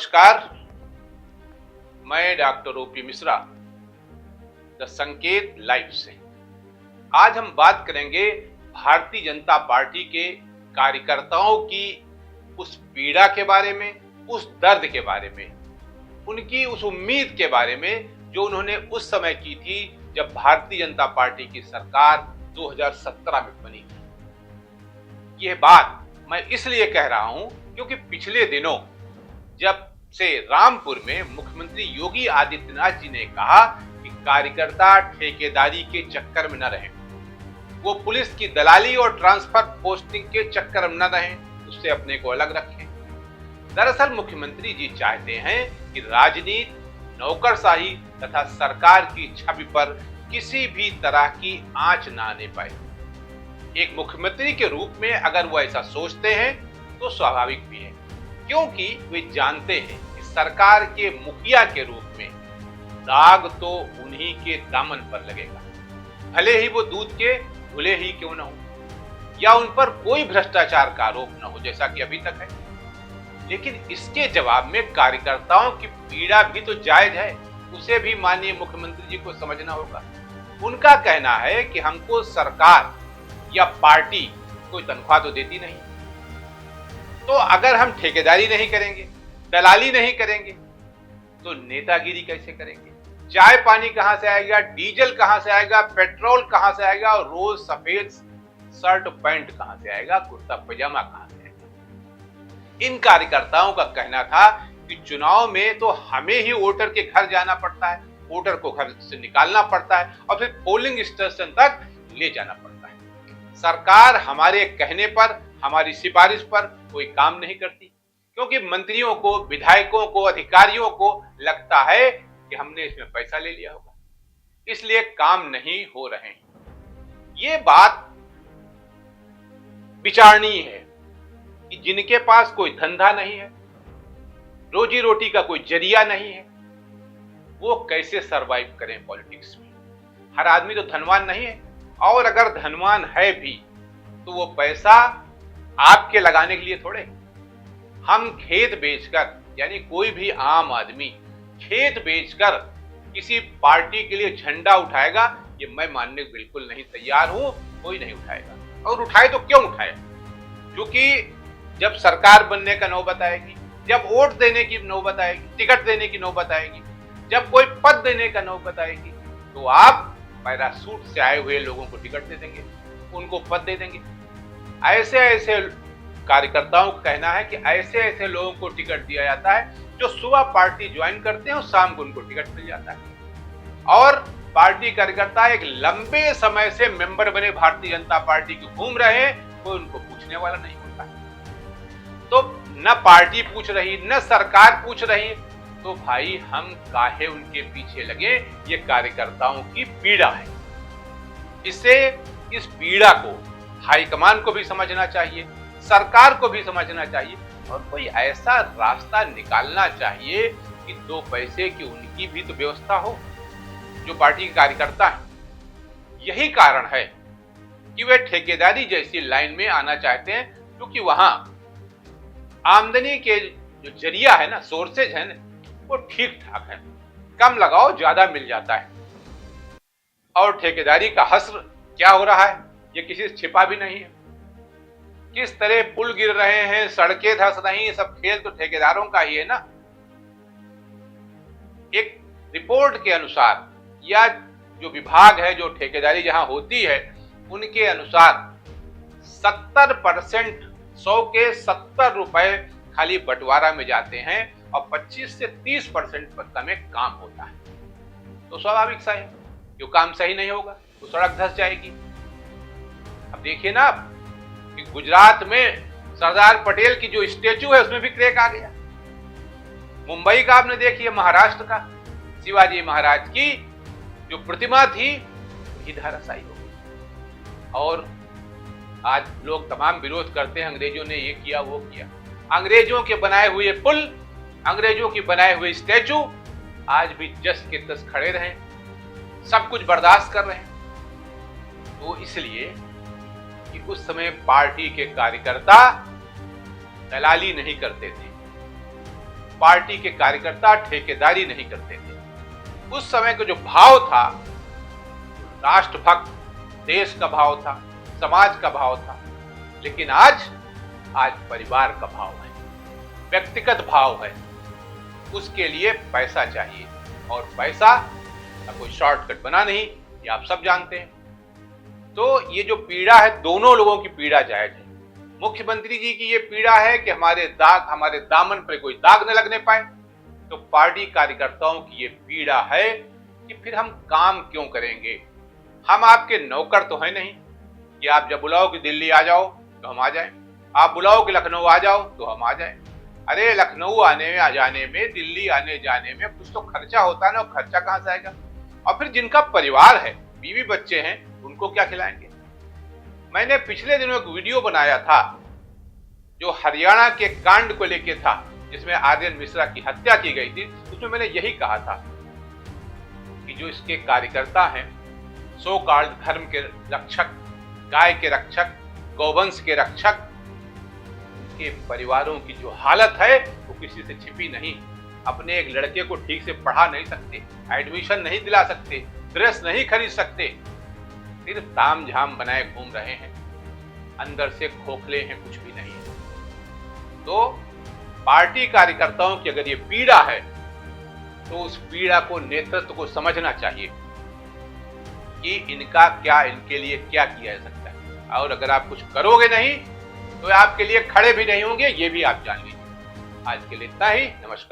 नमस्कार, मैं doctor OP Mishra, the संकेत लाइव से। आज हम बात करेंगे भारतीय जनता पार्टी के कार्यकर्ताओं की उस पीड़ा के बारे में, उस दर्द के बारे में, उनकी उस उम्मीद के बारे में जो उन्होंने उस समय की थी जब भारतीय जनता पार्टी की सरकार 2017 में बनी थी। यह बात मैं इसलिए कह रहा हूं क्योंकि पिछले दिनों जब से रामपुर में मुख्यमंत्री योगी आदित्यनाथ जी ने कहा कि कार्यकर्ता ठेकेदारी के चक्कर में न रहें, वो पुलिस की दलाली और ट्रांसफर पोस्टिंग के चक्कर में न रहें, उससे अपने को अलग रखें। दरअसल मुख्यमंत्री जी चाहते हैं कि राजनीति, नौकरशाही तथा सरकार की छवि पर किसी भी तरह की आंच ना आने पाए। एक मुख्यमंत्री के रूप में अगर वो ऐसा सोचते हैं तो स्वाभाविक भी है, क्योंकि वे जानते हैं कि सरकार के मुखिया के रूप में दाग तो उन्हीं के दामन पर लगेगा, भले ही वो दूध के धुले ही क्यों न हो या उन पर कोई भ्रष्टाचार का आरोप न हो जैसा कि अभी तक है। लेकिन इसके जवाब में कार्यकर्ताओं की पीड़ा भी तो जायज है, उसे भी माननीय मुख्यमंत्री जी को समझना होगा। उनका कहना है कि हमको सरकार या पार्टी कोई तनख्वाह तो देती नहीं, तो अगर हम ठेकेदारी नहीं करेंगे, दलाली नहीं करेंगे, तो नेतागिरी कैसे करेंगे? चाय पानी कहां से आएगा, डीजल कहां से आएगा, पेट्रोल कहां से आएगा और रोज सफेद शर्ट पैंट कहां से आएगा, कुर्ता पजामा कहां से आएगा? इन कार्यकर्ताओं का कहना था कि चुनाव में तो हमें ही वोटर के घर जाना पड़ता है, वोटर को घर से निकालना पड़ता है और फिर पोलिंग स्टेशन तक ले जाना पड़ता है। सरकार हमारे कहने पर, हमारी सिफारिश पर कोई काम नहीं करती, क्योंकि मंत्रियों को, विधायकों को, अधिकारियों को लगता है कि हमने इसमें पैसा ले लिया होगा, इसलिए काम नहीं हो रहे हैं। ये बात विचारणीय है कि जिनके पास कोई धंधा नहीं है, रोजी रोटी का कोई जरिया नहीं है, वो कैसे सरवाइव करें पॉलिटिक्स में। हर आदमी तो धनवान नहीं है, और अगर धनवान है भी तो वो पैसा आपके लगाने के लिए थोड़े। हम खेत बेचकर, यानी कोई भी आम आदमी खेत बेचकर किसी पार्टी के लिए झंडा उठाएगा, ये मैं मानने को बिल्कुल नहीं तैयार हूं। कोई नहीं उठाएगा, और उठाए तो क्यों उठाए? क्योंकि जब सरकार बनने का नौबत आएगी, जब वोट देने की नौबत आएगी, टिकट देने की नौबत आएगी, जब कोई पद देने का नौबत आएगी, तो आप पैरासूट से आए हुए लोगों को टिकट दे देंगे, उनको पद दे देंगे। ऐसे ऐसे कार्यकर्ताओं का कहना है कि ऐसे ऐसे लोगों को टिकट दिया जाता है जो सुबह पार्टी ज्वाइन करते हैं और शाम को उनको टिकट मिल जाता है। और पार्टी कार्यकर्ता एक लंबे समय से मेंबर बने भारतीय जनता पार्टी की घूम रहे हैं, कोई उनको पूछने वाला नहीं होता। तो न पार्टी पूछ रही, न सरकार पूछ रही, तो भाई हम काहे उनके पीछे लगे? ये कार्यकर्ताओं की पीड़ा है। इससे इस पीड़ा को हाईकमान को भी समझना चाहिए, सरकार को भी समझना चाहिए, और कोई ऐसा रास्ता निकालना चाहिए कि दो पैसे की उनकी भी तो व्यवस्था हो, जो पार्टी के कार्यकर्ता हैं। यही कारण है कि वे ठेकेदारी जैसी लाइन में आना चाहते हैं, क्योंकि वहां आमदनी के जो जरिया है ना, सोर्सेज है ना, वो ठीक ठाक है, कम लगाओ ज्यादा मिल जाता है। और ठेकेदारी का हश्र क्या हो रहा है ये किसी से छिपा भी नहीं है। किस तरह पुल गिर रहे हैं, सड़कें धंस रही हैं, सब खेल तो ठेकेदारों का ही है ना। एक रिपोर्ट के अनुसार, या जो विभाग है, जो ठेकेदारी जहां होती है, उनके अनुसार 70%, 100 के 70 रुपए खाली बंटवारा में जाते हैं और 25 से 30% पत्ता में काम होता है। तो स्वाभाविक सा है, जो काम सही नहीं होगा तो सड़क धंस जाएगी। अब देखिए ना कि गुजरात में सरदार पटेल की जो स्टेचू है उसमें भी क्रैक आ गया। मुंबई का आपने देखिए, महाराष्ट्र का शिवाजी महाराज की जो प्रतिमा थी वही धराशायी हो गई। और आज लोग तमाम विरोध करते हैं, अंग्रेजों ने ये किया, वो किया। अंग्रेजों के बनाए हुए पुल, अंग्रेजों की बनाए हुए स्टेचू आज भी जस के तस खड़े रहे, सब कुछ बर्दाश्त कर रहे हैं। तो इसलिए कि उस समय पार्टी के कार्यकर्ता दलाली नहीं करते थे, पार्टी के कार्यकर्ता ठेकेदारी नहीं करते थे। उस समय का जो भाव था, राष्ट्रभक्त, देश का भाव था, समाज का भाव था। लेकिन आज परिवार का भाव है, व्यक्तिगत भाव है। उसके लिए पैसा चाहिए, और पैसा का कोई शॉर्टकट बना नहीं, ये आप सब जानते हैं। तो ये जो पीड़ा है, दोनों लोगों की पीड़ा जायज है। मुख्यमंत्री जी की ये पीड़ा है कि हमारे दामन पर कोई दाग न लगने पाए। तो पार्टी कार्यकर्ताओं की ये पीड़ा है कि फिर हम काम क्यों करेंगे। हम आपके नौकर तो हैं नहीं कि आप जब बुलाओ कि दिल्ली आ जाओ तो हम आ जाएं, आप बुलाओ कि लखनऊ आ जाओ तो हम आ जाएं। अरे लखनऊ आने आ जाने में, दिल्ली आने जाने में कुछ तो खर्चा होता है ना, खर्चा कहां से आएगा। और फिर जिनका परिवार है, बीवी बच्चे हैं, उनको क्या खिलाएंगे। मैंने पिछले दिनों एक वीडियो बनाया था जो हरियाणा के कांड को लेके था, जिसमें आर्यन मिश्रा की हत्या की गई थी। उसमें मैंने यही कहा था कि जो इसके कार्यकर्ता हैं, सो कॉल्ड धर्म के रक्षक, गाय के रक्षक, गौवंश के रक्षक, के परिवारों की जो हालत है वो किसी से छिपी नहीं। अपने एक लड़के को ठीक से पढ़ा नहीं सकते, एडमिशन नहीं दिला सकते, ड्रेस नहीं खरीद सकते, सिर्फ ताम झाम बनाए घूम रहे हैं, अंदर से खोखले हैं, कुछ भी नहीं है। तो पार्टी कार्यकर्ताओं की अगर ये पीड़ा है तो उस पीड़ा को, नेतृत्व को समझना चाहिए कि इनका क्या, इनके लिए क्या किया जा सकता है। और अगर आप कुछ करोगे नहीं तो आपके लिए खड़े भी नहीं होंगे, ये भी आप जान लीजिए। आज के लिए इतना ही। नमस्कार।